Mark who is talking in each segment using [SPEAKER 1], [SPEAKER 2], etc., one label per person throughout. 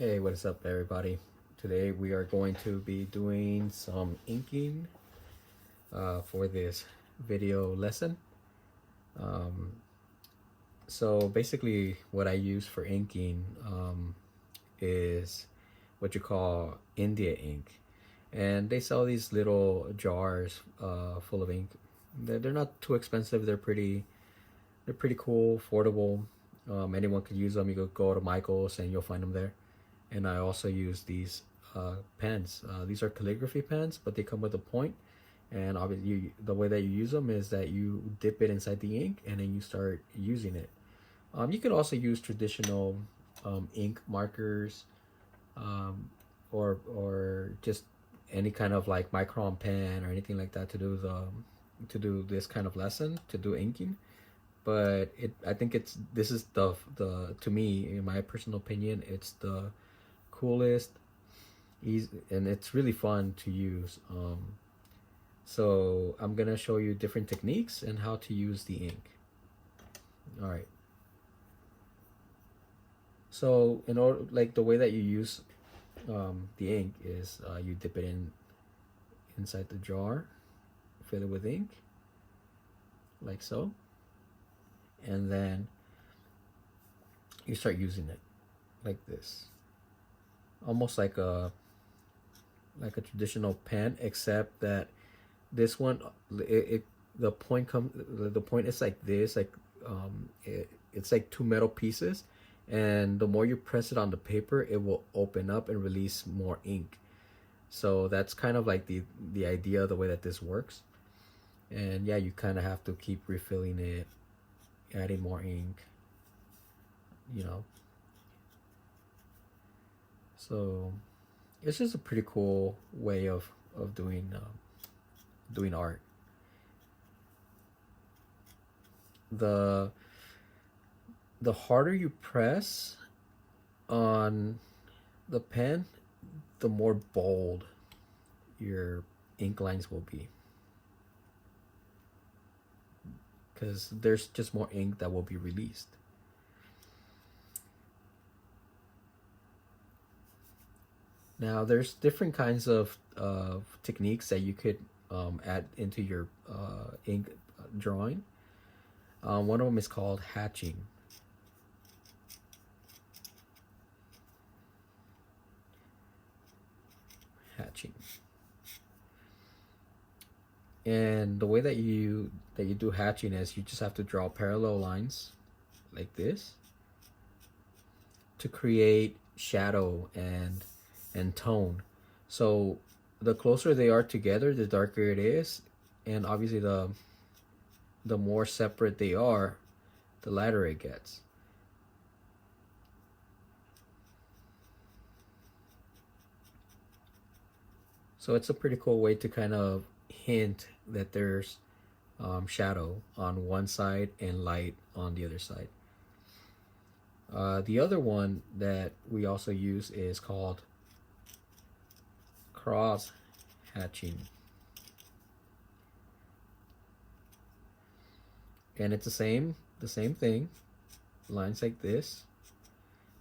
[SPEAKER 1] Hey, what is up, everybody? Today we are going to be doing some inking for this video lesson. Um, so basically, what I use for inking is what you call India ink, and they sell these little jars full of ink. They're not too expensive. They're pretty cool, affordable. Anyone could use them. You could go to Michael's and you'll find them there. And I also use these pens. These are calligraphy pens, but they come with a point. And obviously, the way that you use them is that you dip it inside the ink and then you start using it. You could also use traditional ink markers, um, or just any kind of like micron pen or anything like that to do this kind of lesson, to do inking. But I think this is the to me, in my personal opinion, it's the coolest, easy, and it's really fun to use. So I'm gonna show you different techniques and how to use the ink. All right. So in order, like the way that you use the ink is you dip it inside the jar, fill it with ink, like so, and then you start using it like this, almost like a traditional pen, except that this one, it the point comes the point is like this, like it's like two metal pieces, and the more you press it on the paper, it will open up and release more ink. So that's kind of like the idea of the way that this works. And yeah, you kind of have to keep refilling it, adding more ink, you know. So it's just a pretty cool way of doing art. The the harder you press on the pen, the more bold your ink lines will be, because there's just more ink that will be released. Now, there's different kinds of techniques that you could add into your ink drawing. One of them is called hatching. Hatching. And the way that you do hatching is you just have to draw parallel lines like this to create shadow and tone. So the closer they are together, the darker it is, and obviously the more separate they are, the lighter it gets. So it's a pretty cool way to kind of hint that there's shadow on one side and light on the other side. The other one that we also use is called cross hatching. And it's the same thing, lines like this,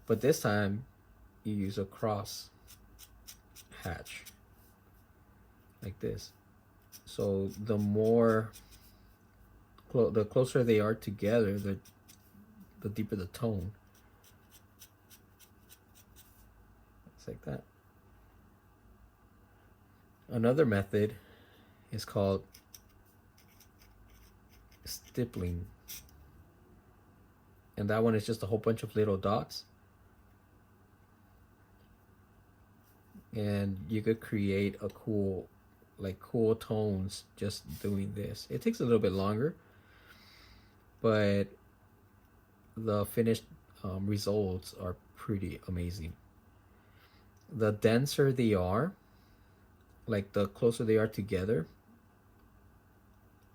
[SPEAKER 1] but this time you use a cross hatch like this. So the closer they are together, the deeper the tone. It's like that. Another method is called stippling, and that one is just a whole bunch of little dots, and you could create a cool tones just doing this. It takes a little bit longer, but the finished results are pretty amazing. The denser they are, like the closer they are together,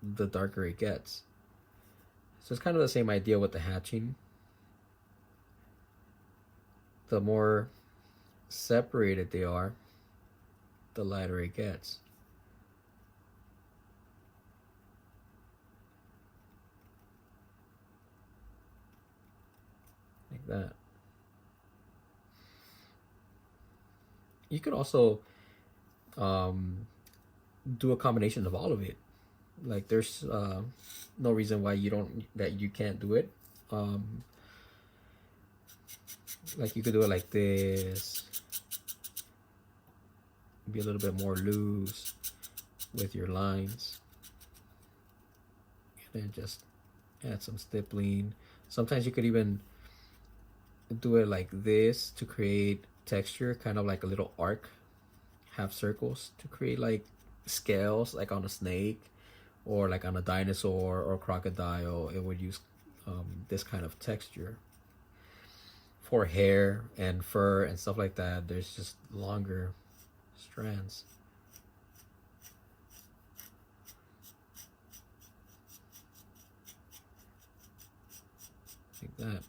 [SPEAKER 1] the darker it gets. So it's kind of the same idea with the hatching. The more separated they are, the lighter it gets. Like that. You could also do a combination of all of it. Like there's no reason why you can't do it. Like you could do it like this, be a little bit more loose with your lines, and then just add some stippling. Sometimes you could even do it like this to create texture, kind of like a little arc, half circles, to create like scales, like on a snake or like on a dinosaur or crocodile. It would use this kind of texture. For hair and fur and stuff like that, there's just longer strands. Like that.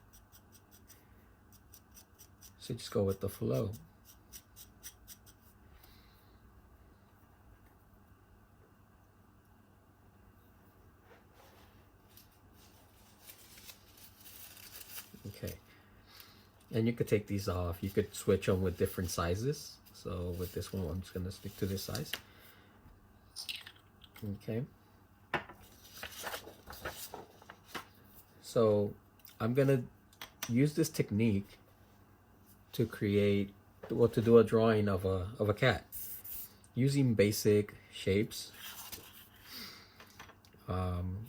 [SPEAKER 1] So just go with the flow. Okay. And you could take these off. You could switch them with different sizes. So with this one, I'm just going to stick to this size. Okay. So I'm going to use this technique to create, well, to do a drawing of a cat using basic shapes.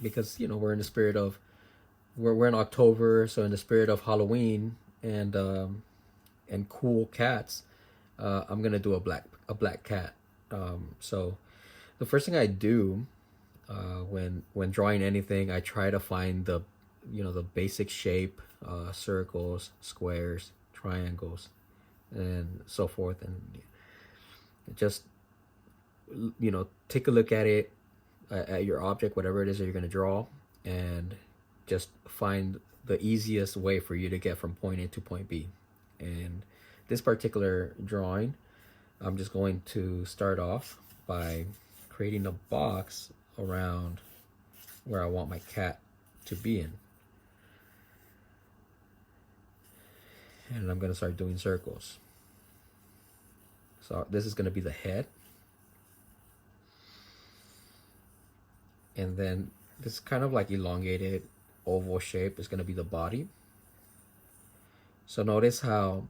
[SPEAKER 1] Because, you know, we're in the spirit of, we're in October, so in the spirit of Halloween and cool cats, I'm gonna do a black cat. So the first thing I do when drawing anything, I try to find the the basic shape, circles, squares, triangles, and so forth, and just take a look at it, at your object, whatever it is that you're gonna draw, and just find the easiest way for you to get from point A to point B. And this particular drawing, I'm just going to start off by creating a box around where I want my cat to be in. And I'm going to start doing circles. So this is going to be the head. And then this kind of like elongated oval shape is going to be the body. So notice how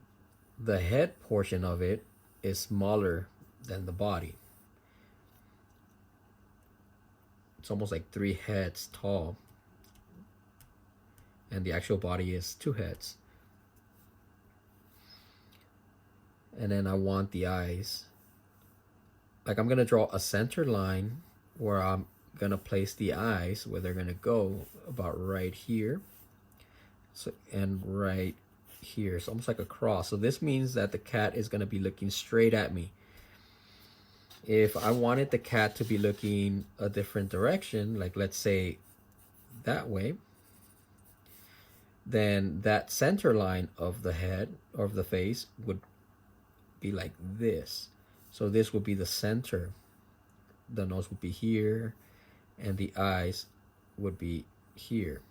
[SPEAKER 1] the head portion of it is smaller than the body. It's almost like 3 heads tall. And the actual body is 2 heads. And then I want the eyes. Like I'm going to draw a center line where I'm going to place the eyes, where they're going to go about right here. So, and right here. It's almost like a cross. So this means that the cat is going to be looking straight at me. If I wanted the cat to be looking a different direction, like let's say that way, then that center line of the head or of the face would be like this. So this would be the center. The nose would be here and the eyes would be here.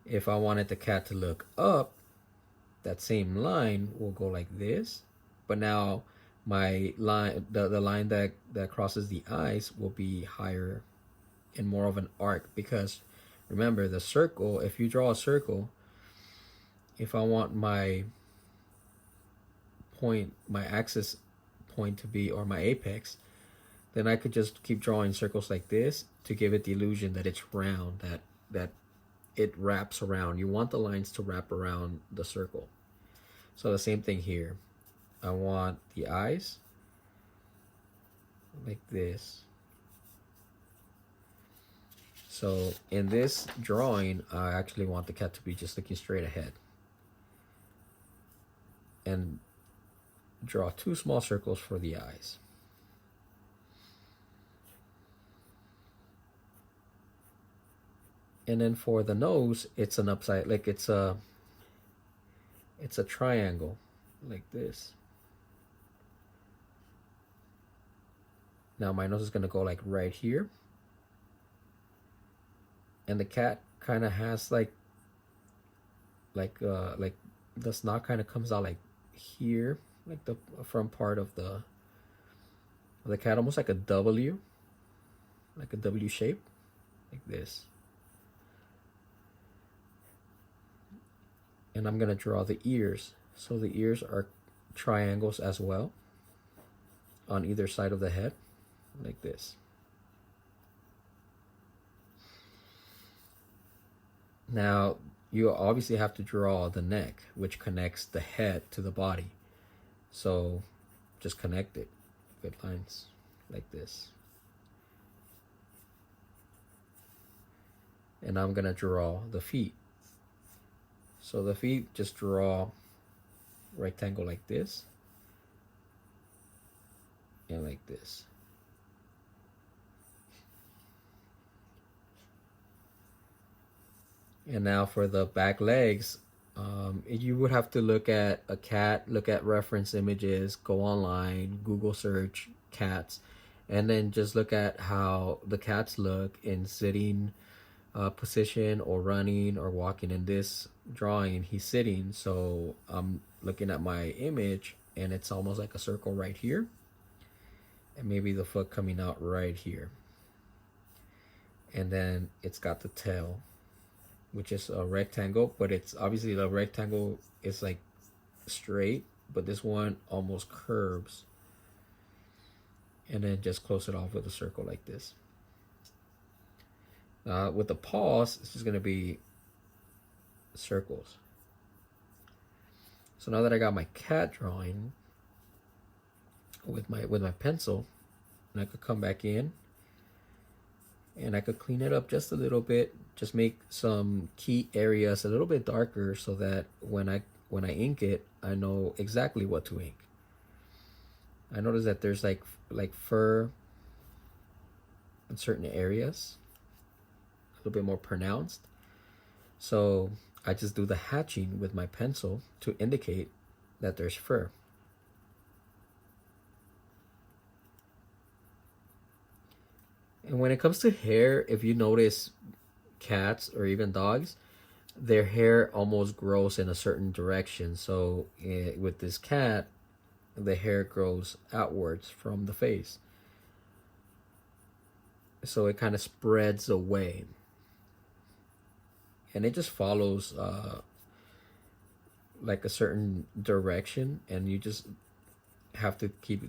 [SPEAKER 1] If I wanted the cat to look up, that same line will go like this, but now my line, the line that crosses the eyes, will be higher and more of an arc, because remember the circle, if you draw a circle, if I want my point, my axis point to be, or my apex, then I could just keep drawing circles like this to give it the illusion that it's round, that it wraps around. You want the lines to wrap around the circle. So the same thing here. I want the eyes like this. So in this drawing, I actually want the cat to be just looking straight ahead. And draw 2 small circles for the eyes. And then for the nose, it's an upside, like it's a triangle like this. Now my nose is going to go like right here. And the cat kind of has like the snot kind of comes out like here, like the front part of the cat, almost like a W, like a W shape, like this. And I'm gonna draw the ears. So the ears are triangles as well on either side of the head, like this. Now, you obviously have to draw the neck, which connects the head to the body. So just connect it with lines like this. And I'm gonna draw the feet. So the feet, just draw rectangle like this and like this. And now for the back legs, you would have to look at a cat, look at reference images, go online, Google search cats, and then just look at how the cats look in sitting position or running or walking. In this drawing, he's sitting, so I'm looking at my image and it's almost like a circle right here, and maybe the foot coming out right here, and then it's got the tail, which is a rectangle, but it's obviously the rectangle is like straight, but this one almost curves, and then just close it off with a circle like this. With the paws, it's just gonna be circles. So now that I got my cat drawing with my pencil, and I could come back in and I could clean it up just a little bit, just make some key areas a little bit darker so that when I ink it, I know exactly what to ink. I noticed that there's like fur in certain areas, a little bit more pronounced. So I just do the hatching with my pencil to indicate that there's fur. And when it comes to hair, if you notice cats or even dogs, their hair almost grows in a certain direction. So with this cat, the hair grows outwards from the face. So it kind of spreads away. And it just follows like a certain direction, and you just have to keep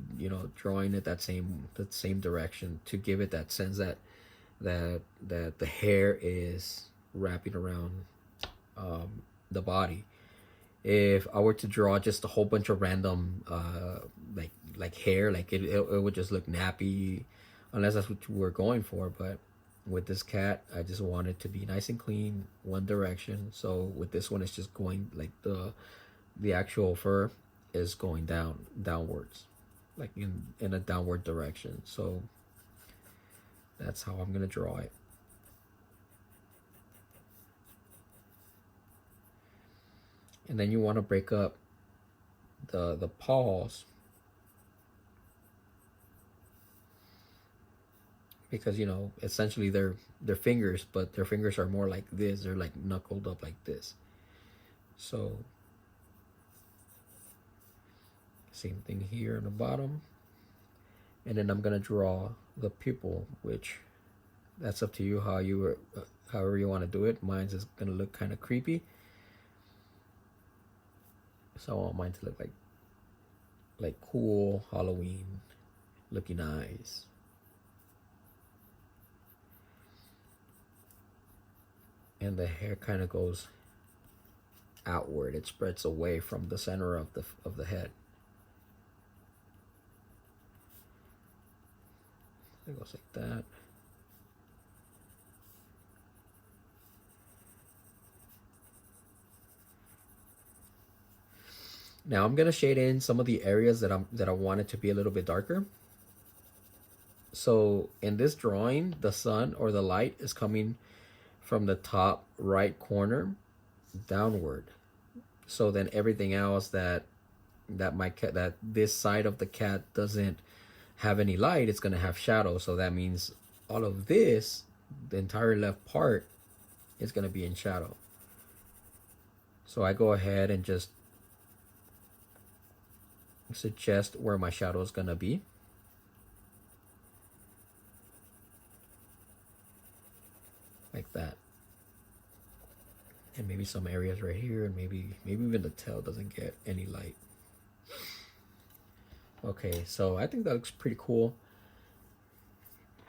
[SPEAKER 1] drawing it that same direction to give it that sense that the hair is wrapping around the body. If I were to draw just a whole bunch of random like hair, like it would just look nappy, unless that's what we're going for. But with this cat, I just want it to be nice and clean, one direction. So with this one, it's just going like the actual fur is going downwards, like in a downward direction. So that's how I'm gonna draw it. And then you want to break up the paws, because essentially they're fingers, but their fingers are more like this. They're like knuckled up like this. So same thing here on the bottom. And then I'm gonna draw the pupil, which that's up to you however you want to do it. Mine's is gonna look kind of creepy, so I want mine to look like cool Halloween looking eyes. And the hair kind of goes outward. It spreads away from the center of the head. It goes like that. Now I'm gonna shade in some of the areas that I want it to be a little bit darker. So in this drawing, the sun or the light is coming from the top right corner downward. So then everything else that this side of the cat doesn't have any light, it's gonna have shadow. So that means all of this, the entire left part, is gonna be in shadow. So I go ahead and just suggest where my shadow is gonna be. Like that. And maybe some areas right here, and maybe even the tail doesn't get any light. Okay, so I think that looks pretty cool.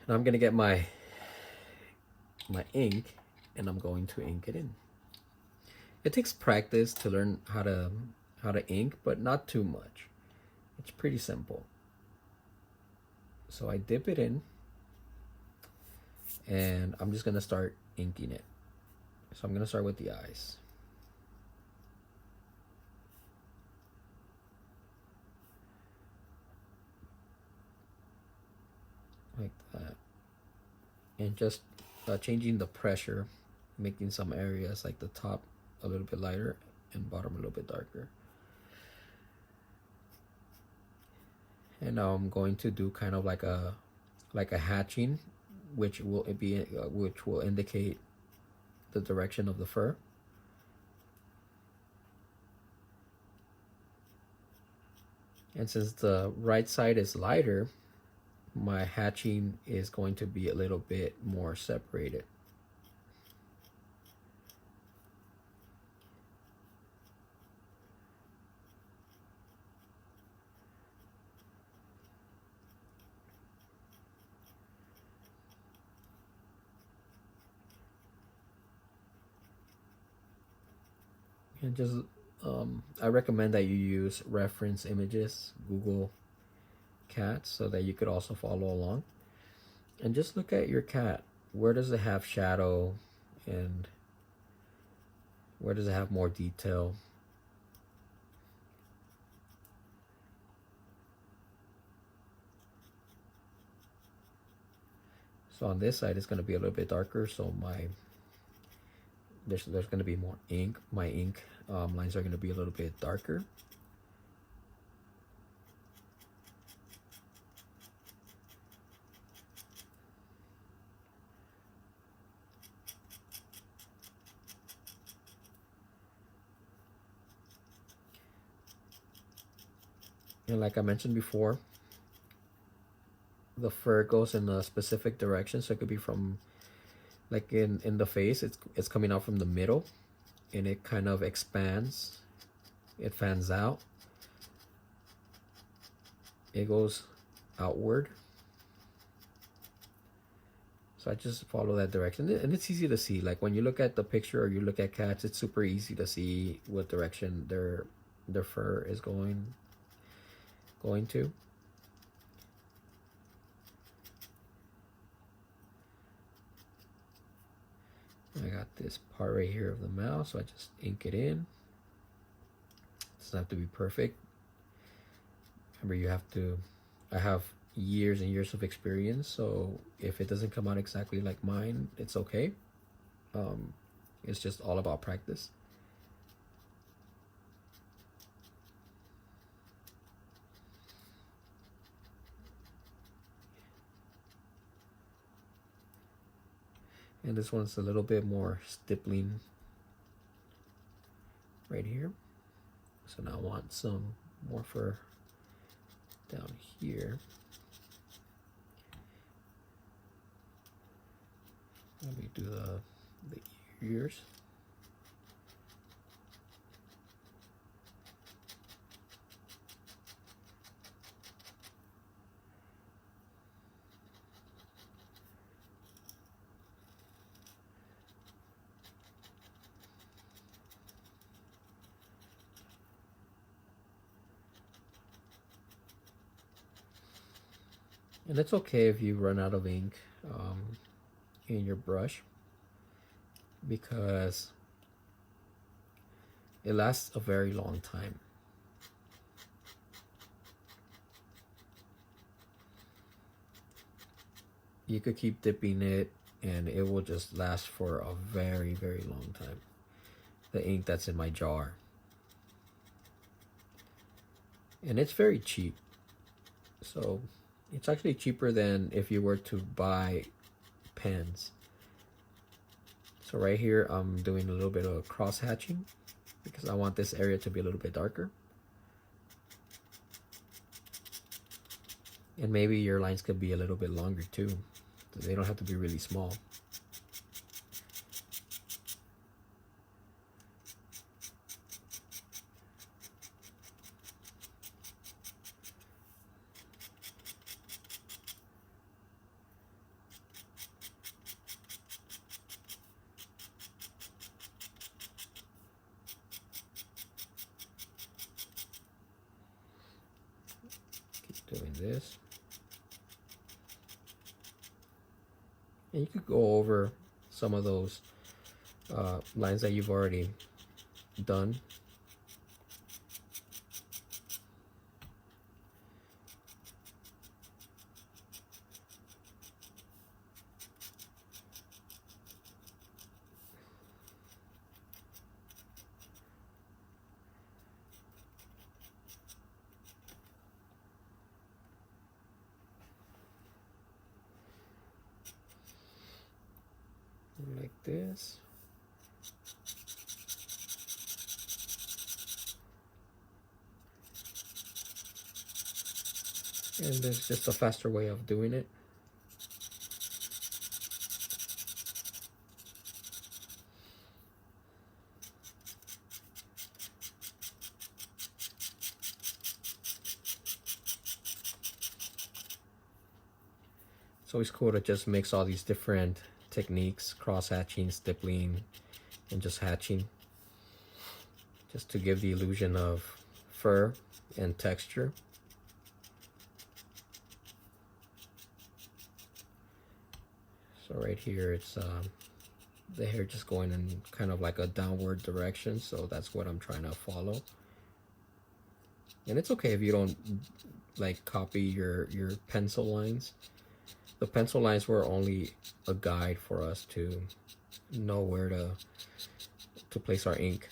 [SPEAKER 1] And I'm gonna get my ink, and I'm going to ink it in. It takes practice to learn how to ink, but not too much. It's pretty simple. So I dip it in, and I'm just gonna start inking it. So I'm gonna start with the eyes. Like that. And just changing the pressure, making some areas like the top a little bit lighter and bottom a little bit darker. And now I'm going to do kind of like a hatching, which will indicate the direction of the fur. And since the right side is lighter, my hatching is going to be a little bit more separated. And just I recommend that you use reference images, Google Cat, so that you could also follow along. And just look at your cat. Where does it have shadow, and where does it have more detail? So on this side it's going to be a little bit darker, so there's going to be more ink. My ink lines are going to be a little bit darker. And like I mentioned before, the fur goes in a specific direction, so it could be from, like in the face, it's coming out from the middle, and it kind of expands, it fans out, it goes outward. So I just follow that direction, and it's easy to see. Like when you look at the picture or you look at cats, it's super easy to see what direction their fur is going to. I got this part right here of the mouth, so I just ink it in. It doesn't have to be perfect. Remember, I have years and years of experience, so if it doesn't come out exactly like mine, it's okay. It's just all about practice. And this one's a little bit more stippling right here. So now I want some more fur down here. Let me do the ears. And it's okay if you run out of ink in your brush, because it lasts a very long time. You could keep dipping it and it will just last for a very, very long time. The ink that's in my jar. And it's very cheap. So it's actually cheaper than if you were to buy pens. So right here I'm doing a little bit of cross hatching because I want this area to be a little bit darker. And maybe your lines could be a little bit longer too. They don't have to be really small. Doing this, and you could go over some of those lines that you've already done. Like this. And there's just a faster way of doing it. It's always cool to just mix all these different techniques, cross hatching, stippling, and just hatching, just to give the illusion of fur and texture. So right here, it's the hair just going in kind of like a downward direction, so that's what I'm trying to follow. And it's okay if you don't like copy your pencil lines. The pencil lines were only a guide for us to know where to place our ink.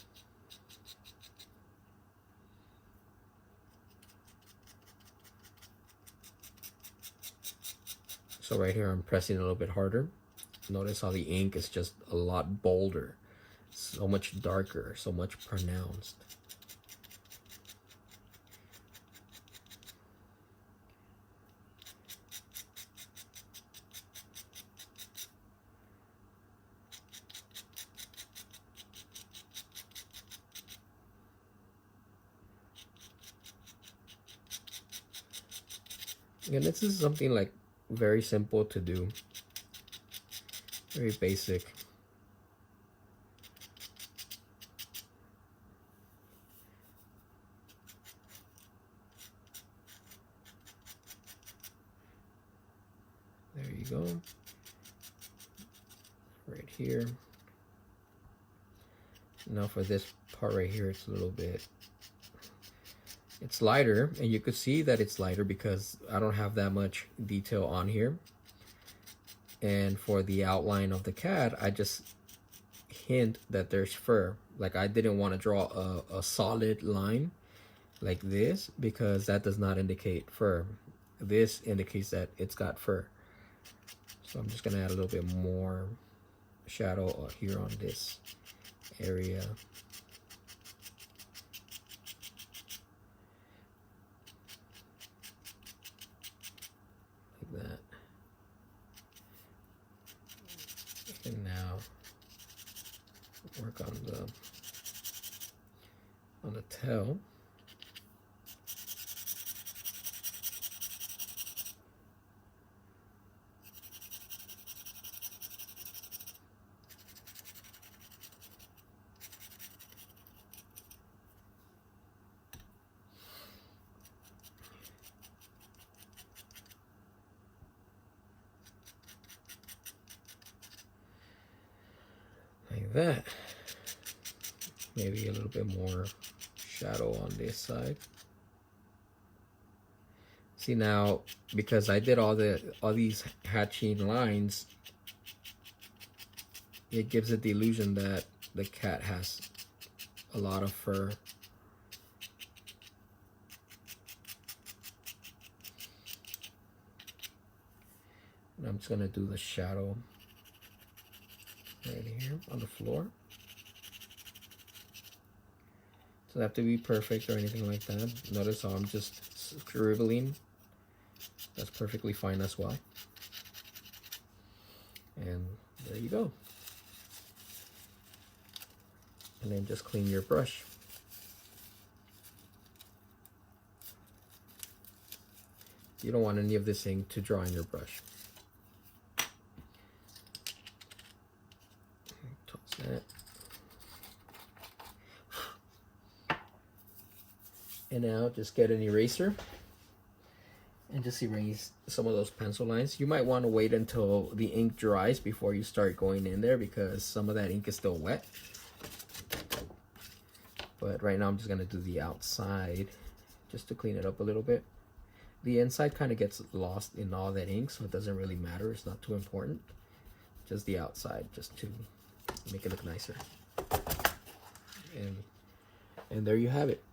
[SPEAKER 1] So right here I'm pressing a little bit harder. Notice how the ink is just a lot bolder, so much darker, so much pronounced. And this is something like very simple to do, very basic. There you go. Right here. Now for this part right here, it's a little bit, it's lighter, and you could see that it's lighter because I don't have that much detail on here. And for the outline of the cat, I just hint that there's fur. Like I didn't want to draw a solid line like this because that does not indicate fur. This indicates that it's got fur. So I'm just gonna add a little bit more shadow here on this area. Like that. And now work on the tail. Like that. Maybe a little bit more shadow on this side. See now, because I did all these hatching lines, it gives it the illusion that the cat has a lot of fur. And I'm just gonna do the shadow right here on the floor. Doesn't have to be perfect or anything like that. Notice how I'm just scribbling That's perfectly fine as well. And there you go. And then just clean your brush. You don't want any of this ink to dry on your brush. Toss that. And now just get an eraser and just erase some of those pencil lines. You might want to wait until the ink dries before you start going in there, because some of that ink is still wet. But right now I'm just going to do the outside just to clean it up a little bit. The inside kind of gets lost in all that ink, so it doesn't really matter. It's not too important. Just the outside, just to make it look nicer. And there you have it.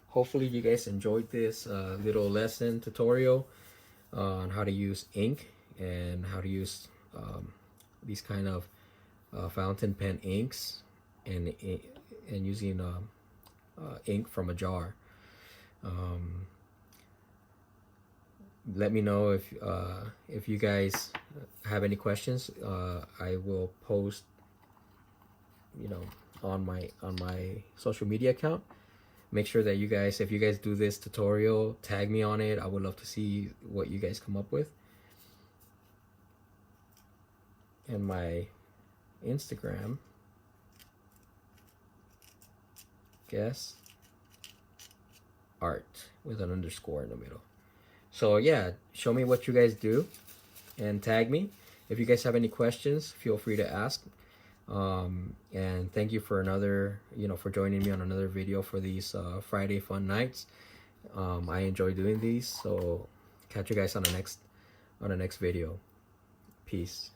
[SPEAKER 1] Hopefully you guys enjoyed this little lesson tutorial on how to use ink and how to use these kind of fountain pen inks and using ink from a jar. Let me know if you guys have any questions. I will post, on my social media account. Make sure that you guys, if you guys do this tutorial, tag me on it. I would love to see what you guys come up with. And my Instagram, guess art with an underscore in the middle. So yeah, show me what you guys do and tag me. If you guys have any questions, feel free to ask. And thank you for another, for joining me on another video for these Friday fun nights. I enjoy doing these, so catch you guys on the next video. Peace.